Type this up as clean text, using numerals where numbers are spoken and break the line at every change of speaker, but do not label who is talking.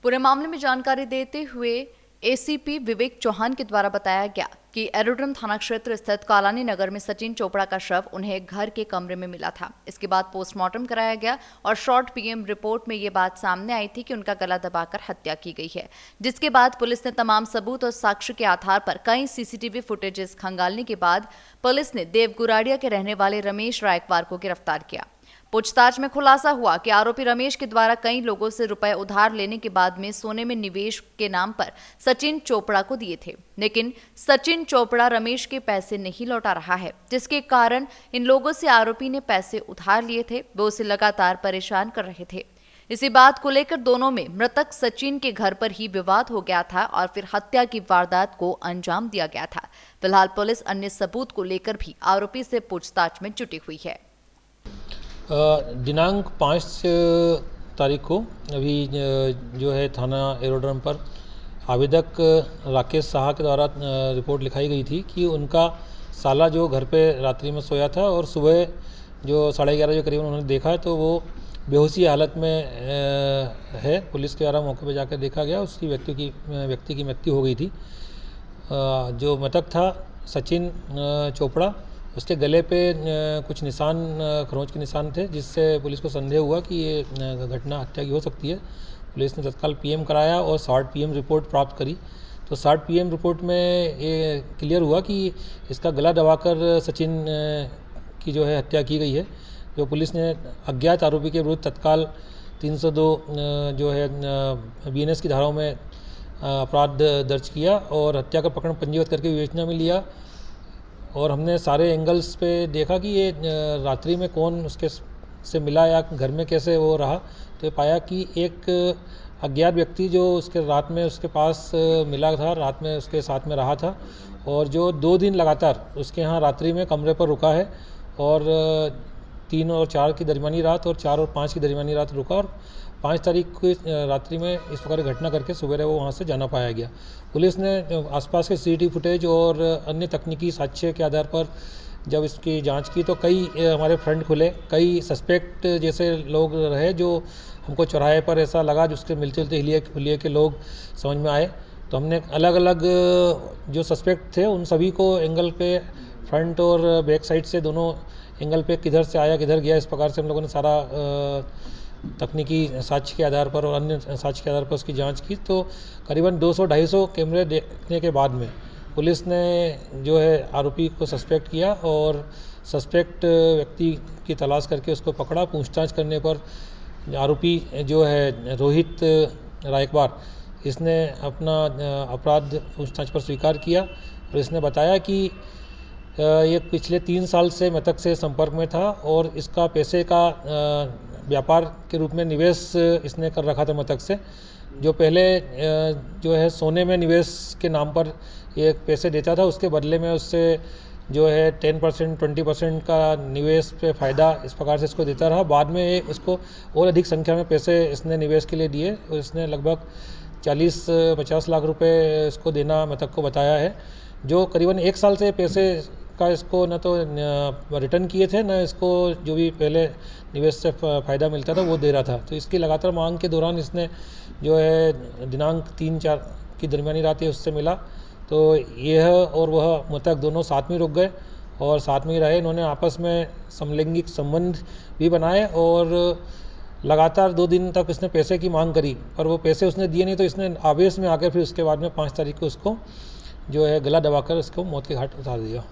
पूरे मामले में जानकारी देते हुए एसीपी विवेक चौहान के द्वारा बताया गया कि एरोड्रम थाना क्षेत्र स्थित कालानी नगर में सचिन चोपड़ा का शव उन्हें घर के कमरे में मिला था। इसके बाद पोस्टमार्टम कराया गया और शॉर्ट पीएम रिपोर्ट में ये बात सामने आई थी कि उनका गला दबाकर हत्या की गई है, जिसके बाद पुलिस ने तमाम सबूत और साक्ष्य के आधार पर कई सीसीटीवी फुटेजेस खंगालने के बाद पुलिस ने देवगुराड़िया के रहने वाले रमेश रायकवार को गिरफ्तार किया। पूछताछ में खुलासा हुआ कि आरोपी रमेश के द्वारा कई लोगों से रुपए उधार लेने के बाद में सोने में निवेश के नाम पर सचिन चोपड़ा को दिए थे, लेकिन सचिन चोपड़ा रमेश के पैसे नहीं लौटा रहा है, जिसके कारण इन लोगों से आरोपी ने पैसे उधार लिए थे। वो उसे लगातार परेशान कर रहे थे। इसी बात को लेकर दोनों में मृतक सचिन के घर पर ही विवाद हो गया था और फिर हत्या की वारदात को अंजाम दिया गया था। फिलहाल पुलिस अन्य सबूत को लेकर भी आरोपी से पूछताछ में जुटी हुई है।
दिनांक 5 तारीख को अभी जो है थाना एरोड्रम पर आवेदक राकेश साहा के द्वारा रिपोर्ट लिखाई गई थी कि उनका साला जो घर पे रात्रि में सोया था और सुबह जो 11:30 के करीब उन्होंने देखा तो वो बेहोशी हालत में है। पुलिस के द्वारा मौके पर जाकर देखा गया, उसकी व्यक्ति की मृत्यु हो गई थी। जो मृतक था सचिन चोपड़ा, उसके गले पे कुछ निशान, खरोंच के निशान थे, जिससे पुलिस को संदेह हुआ कि ये घटना हत्या की हो सकती है। पुलिस ने तत्काल पीएम कराया और शॉर्ट पीएम रिपोर्ट प्राप्त करी। तो शॉर्ट पीएम रिपोर्ट में ये क्लियर हुआ कि इसका गला दबाकर सचिन की जो है हत्या की गई है। जो पुलिस ने अज्ञात आरोपी के विरुद्ध तत्काल 302 जो है बीएनएस की धाराओं में अपराध दर्ज किया और हत्या का प्रकरण पंजीबद्ध करके विवेचना में लिया। और हमने सारे एंगल्स पे देखा कि ये रात्रि में कौन उसके से मिला या घर में कैसे वो रहा। तो पाया कि एक अज्ञात व्यक्ति जो उसके रात में उसके पास मिला था, रात में उसके साथ में रहा था और जो 2 दिन लगातार उसके यहाँ रात्रि में कमरे पर रुका है और 3 और 4 की दरमियानी रात और 4 और 5 की दरमियानी रात रुका और 5 तारीख को रात्रि में इस प्रकार की घटना करके सवेरे वो वहाँ से जाना पाया गया। पुलिस ने आसपास के सीसीटीवी फुटेज और अन्य तकनीकी साक्ष्य के आधार पर जब इसकी जांच की तो कई हमारे फ्रंट खुले, कई सस्पेक्ट जैसे लोग रहे जो हमको चौराहे पर ऐसा लगा जिसके मिलते जुलते हुलिये के लोग समझ में आए। तो हमने अलग अलग जो सस्पेक्ट थे उन सभी को एंगल पे फ्रंट और बैक साइड से दोनों एंगल पे किधर से आया किधर गया, इस प्रकार से हम लोगों ने सारा तकनीकी साक्ष्य के आधार पर और अन्य साक्ष्य के आधार पर उसकी जांच की। तो करीबन 200-250 कैमरे देखने के बाद में पुलिस ने जो है आरोपी को सस्पेक्ट किया और सस्पेक्ट व्यक्ति की तलाश करके उसको पकड़ा। पूछताछ करने पर आरोपी जो है रोहित रायकवार, इसने अपना अपराध पूछताछ पर स्वीकार किया और इसने बताया कि ये पिछले 3 साल से मृतक से संपर्क में था और इसका पैसे का व्यापार के रूप में निवेश इसने कर रखा था मृतक से। जो पहले जो है सोने में निवेश के नाम पर ये पैसे देता था, उसके बदले में उससे जो है 10% 20% का निवेश पे फ़ायदा इस प्रकार से इसको देता रहा। बाद में उसको और अधिक संख्या में पैसे इसने निवेश के लिए दिए और इसने लगभग 40-50 लाख रुपए इसको देना मृतक को बताया है। जो करीबन 1 साल से पैसे का इसको न तो रिटर्न किए थे, न इसको जो भी पहले निवेश से फ़ायदा मिलता था वो दे रहा था। तो इसकी लगातार मांग के दौरान इसने जो है दिनांक 3-4 की दरमियानी रात ये उससे मिला। तो यह और वह मृतक दोनों साथ में रुक गए और साथ में ही रहे। इन्होंने आपस में समलैंगिक संबंध भी बनाए और लगातार 2 दिन तक इसने पैसे की मांग करी, पर वो पैसे उसने दिए नहीं। तो इसने आवेश में आकर फिर उसके बाद में 5 तारीख को उसको जो है गला दबाकर उसको मौत के घाट उतार दिया।